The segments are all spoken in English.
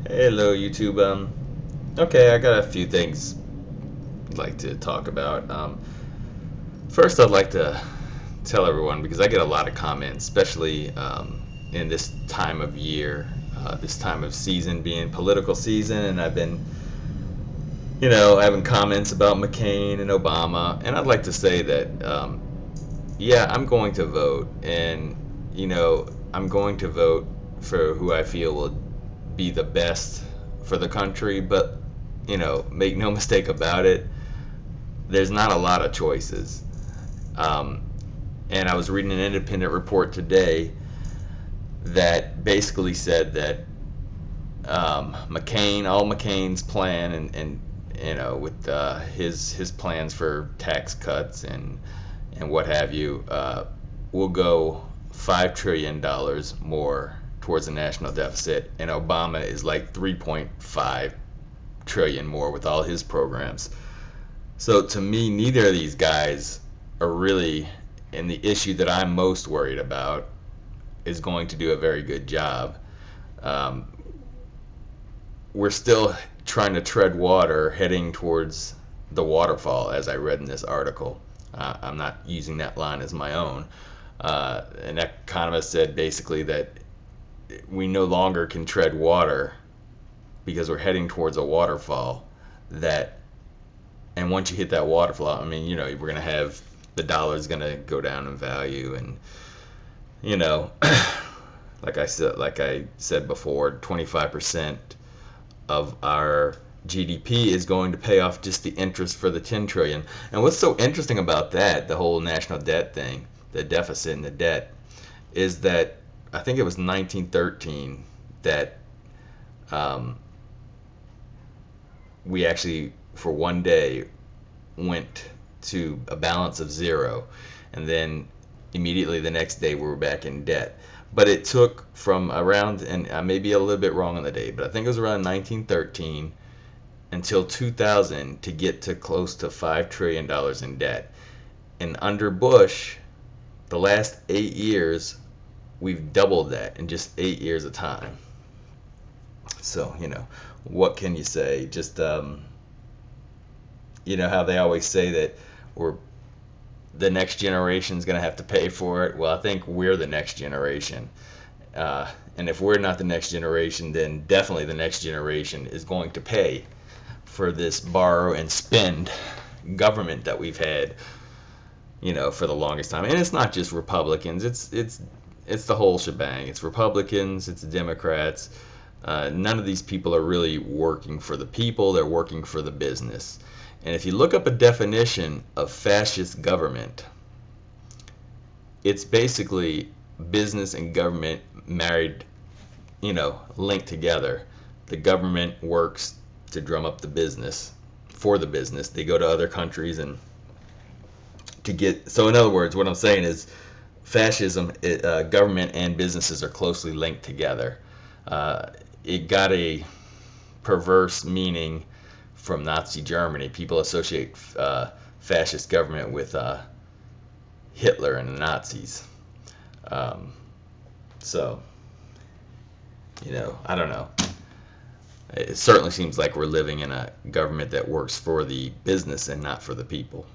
Hello, YouTube. Okay, I got a few things I'd like to talk about. First, I'd like to tell everyone because I get a lot of comments, especially in this time of year, this time of season being political season, and I've been, having comments about McCain and Obama, and I'd like to say that, yeah, I'm going to vote, and I'm going to vote for who I feel will be the best for the country, but make no mistake about it, there's not a lot of choices. Um, and I was reading an independent report today that basically said that all McCain's plan, and with his plans for tax cuts and what have you, will go $5 trillion more towards the national deficit, and Obama is like 3.5 trillion more with all his programs. So to me, neither of these guys are really, and the issue that I'm most worried about is going to do a very good job. Um, we're still trying to tread water heading towards the waterfall, as I read in this article. I'm not using that line as my own. An economist said basically that we no longer can tread water because we're heading towards a waterfall. That And once you hit that waterfall, I mean, we're gonna have the dollar's gonna go down in value, and you know, like I said before, 25% of our GDP is going to pay off just the interest for the 10 trillion. And what's so interesting about that, the whole national debt thing, the deficit and the debt, is that I think it was 1913 that um, we actually, for one day, went to a balance of zero, and then immediately the next day we were back in debt. But it took from around, and I may be a little bit wrong on the date, but I think it was around 1913 until 2000 to get to close to $5 trillion in debt. And under Bush, the last 8 years, we've doubled that in just 8 years of time. So, what can you say? Just, how they always say that we're the next generation's going to have to pay for it. Well, I think we're the next generation. And if we're not the next generation, then definitely the next generation is going to pay for this borrow and spend government that we've had, for the longest time. And it's not just Republicans. It's the whole shebang. It's Republicans. It's Democrats. None of these people are really working for the people. They're working for the business. And if you look up a definition of fascist government, it's basically business and government married, linked together. The government works to drum up the business for the business. They go to other countries and to get. So, in other words, what I'm saying is fascism, government and businesses are closely linked together. It got a perverse meaning from Nazi Germany. People associate fascist government with Hitler and the Nazis. Um, so, I don't know. It certainly seems like we're living in a government that works for the business and not for the people.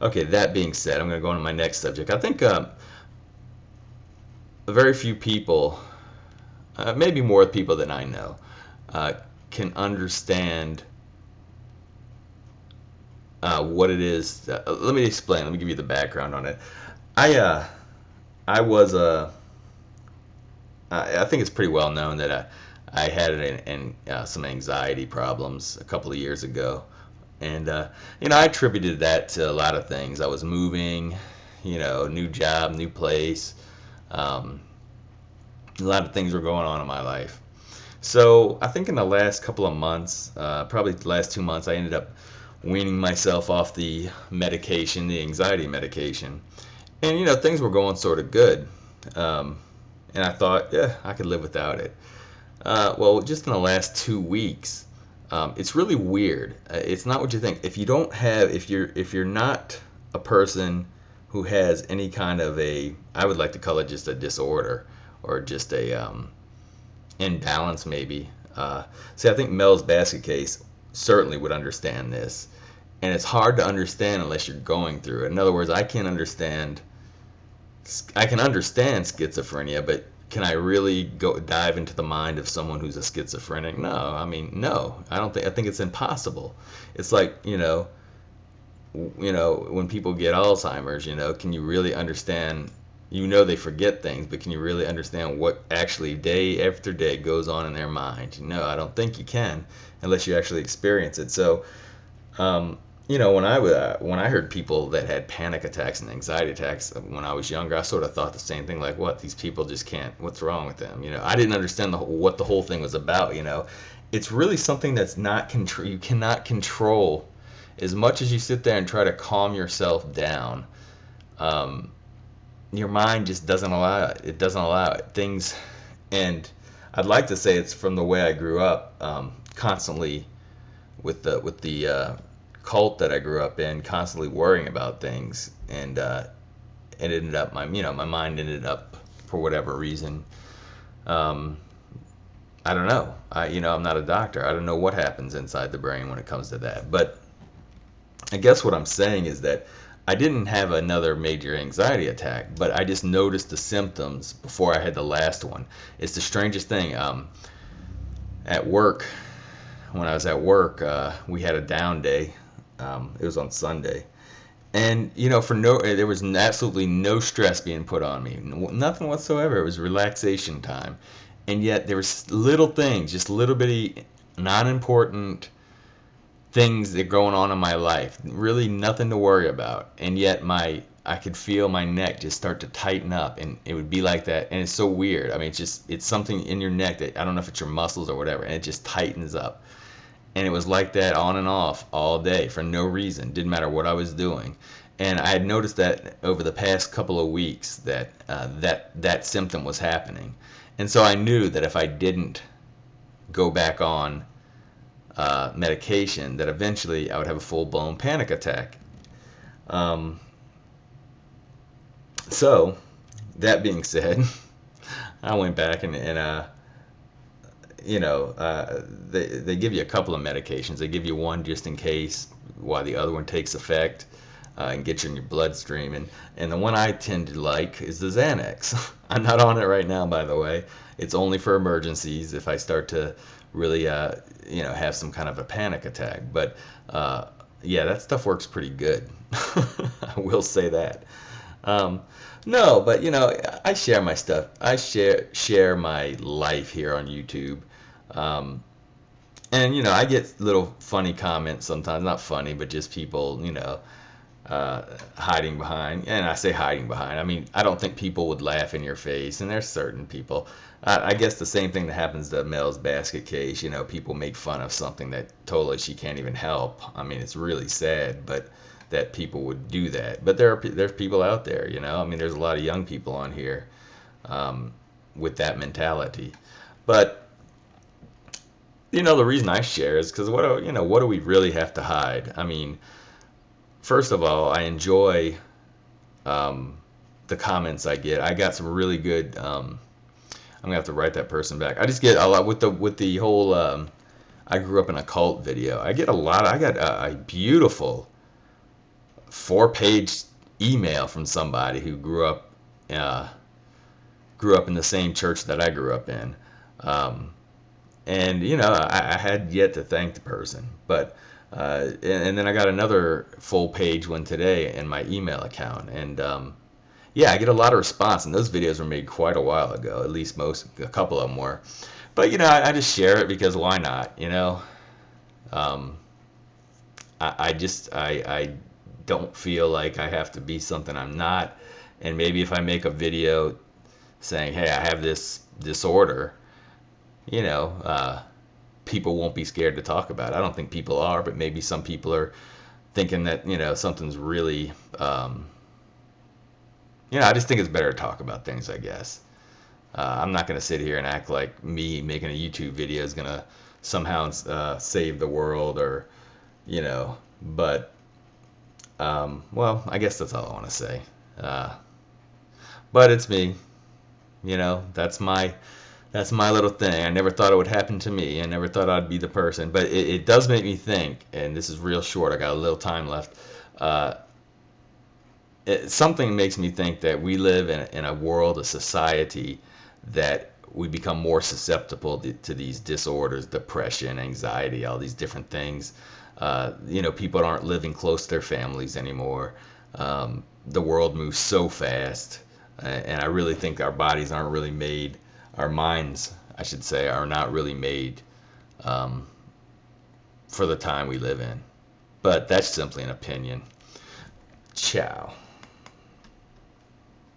Okay, that being said, I'm going to go on to my next subject. I think very few people, maybe more people than I know, uh, can understand what it is. Let me explain. Let me give you the background on it. I I was I think it's pretty well known that I had some anxiety problems a couple of years ago, and I attributed that to a lot of things. I was moving, new job, new place. Um, a lot of things were going on in my life. So I think in the last couple of months, probably the last 2 months, I ended up weaning myself off the medication, the anxiety medication, and things were going sort of good. Um, and I thought, yeah, I could live without it. Well, just in the last 2 weeks, it's really weird. It's not what you think. If you're not a person who has any kind of I would like to call it just a disorder or just a imbalance maybe. Uh, See, I think Mel's basket case certainly would understand this, and it's hard to understand unless you're going through it. In other words, I can understand schizophrenia, but can I really go dive into the mind of someone who's a schizophrenic? No, I mean, no, I don't think. I think it's impossible. It's like, when people get Alzheimer's, can you really understand? They forget things, but can you really understand what actually day after day goes on in their mind? No, I don't think you can unless you actually experience it. So, um, when I heard people that had panic attacks and anxiety attacks when I was younger, I sort of thought the same thing. Like, what? These people just can't. What's wrong with them? I didn't understand what the whole thing was about. It's really something that's not control. You cannot control as much as you sit there and try to calm yourself down. Um, your mind just doesn't allow it. It doesn't allow it. Things, and I'd like to say it's from the way I grew up, constantly with the cult that I grew up in, constantly worrying about things, and it ended up my mind ended up, for whatever reason. Um, I don't know. I'm not a doctor. I don't know what happens inside the brain when it comes to that. But I guess what I'm saying is that I didn't have another major anxiety attack, but I just noticed the symptoms before I had the last one. It's the strangest thing. At work, when I was at work, we had a down day. It was on Sunday, and there was absolutely no stress being put on me, nothing whatsoever. It was relaxation time, and yet there was little things, just little bitty, non-important things that are going on in my life, really nothing to worry about, and yet I could feel my neck just start to tighten up, and it would be like that, and it's so weird. I mean, it's something in your neck that I don't know if it's your muscles or whatever, and it just tightens up. And it was like that on and off all day for no reason. Didn't matter what I was doing. And I had noticed that over the past couple of weeks that that symptom was happening. And so I knew that if I didn't go back on medication, that eventually I would have a full-blown panic attack. Um, so that being said, I went back and they give you a couple of medications. They give you one just in case while the other one takes effect, and gets you in your bloodstream. And the one I tend to like is the Xanax. I'm not on it right now, by the way. It's only for emergencies if I start to really, have some kind of a panic attack. But yeah, that stuff works pretty good. I will say that. Um, no, but I share my stuff. I share my life here on YouTube. Um, and I get little funny comments sometimes, not funny, but just people, hiding behind. And I say hiding behind. I mean, I don't think people would laugh in your face, and there's certain people. I guess the same thing that happens to Mel's basket case. People make fun of something that totally she can't even help. I mean, it's really sad, but that people would do that. But there's people out there. I mean, there's a lot of young people on here, with that mentality. But the reason I share is because what do we really have to hide? I mean, first of all, I enjoy, um, the comments I get. I got some really good. I'm gonna have to write that person back. I just get a lot with the whole. I grew up in a cult video. I get a lot. I got a beautiful 4-page email from somebody who uh, grew up in the same church that I grew up in. Um, and I had yet to thank the person, but and then I got another full page one today in my email account, and yeah, I get a lot of response, and those videos were made quite a while ago. At least a couple of them were, but I just share it because why not? Um, I don't feel like I have to be something I'm not, and maybe if I make a video saying, hey, I have this disorder, you know, uh, people won't be scared to talk about it. I don't think people are, but maybe some people are thinking that, something's really, I just think it's better to talk about things, I guess. I'm not going to sit here and act like me making a YouTube video is going to somehow save the world but, well, I guess that's all I want to say. Uh, but it's me, that's That's my little thing. I never thought it would happen to me. I never thought I'd be the person. But it does make me think, and this is real short. I got a little time left. Uh, Something makes me think that we live in a world, a society, that we become more susceptible to these disorders, depression, anxiety, all these different things. People aren't living close to their families anymore. The world moves so fast, and I really think our bodies aren't really made, our minds, I should say, are not really made um, for the time we live in. But that's simply an opinion. Ciao.